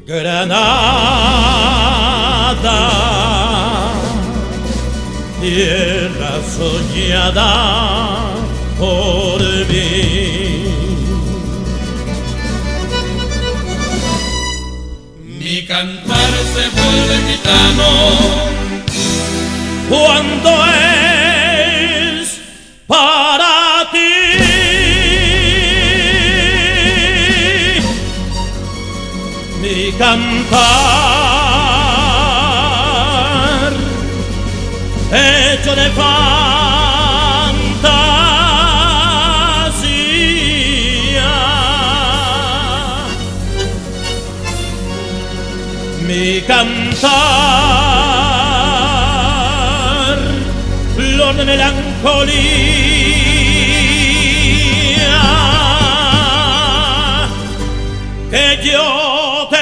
Granada, tierra soñada por mí. Mi cantar se vuelve gitano cuando es para ti. Mi cantar hecho de fantasía, mi cantar flor de melancolía que yo te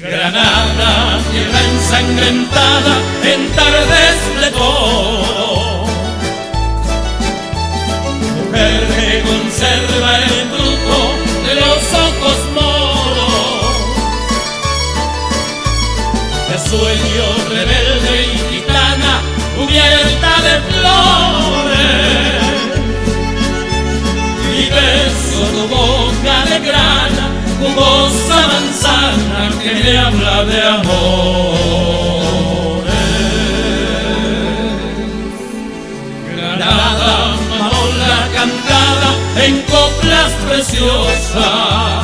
Granada, tierra ensangrentada en tardes de toro, mujer que conserva el fruto de los ojos moros, de sueño rebelde y gitana cubierta de flores, y beso tu boca de grana, jugosa manzana que me habla de amores. Granada, amapola cantada en coplas preciosas,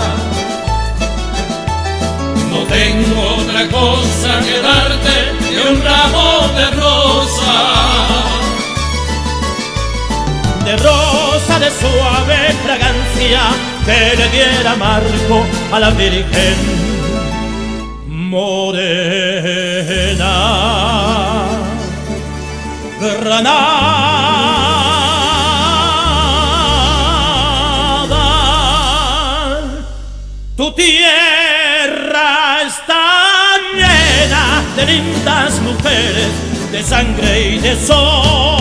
no tengo otra cosa que darte que un ramo de rosa de suave fragancia que le diera marco a la Virgen morena. Granada, tu tierra está llena de lindas mujeres, de sangre y de sol.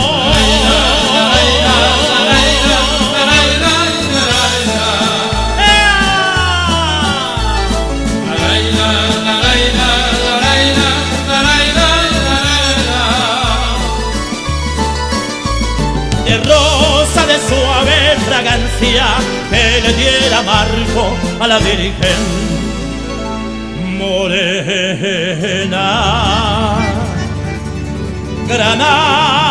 De rosa de suave fragancia que le diera marco a la Virgen morena. Granada,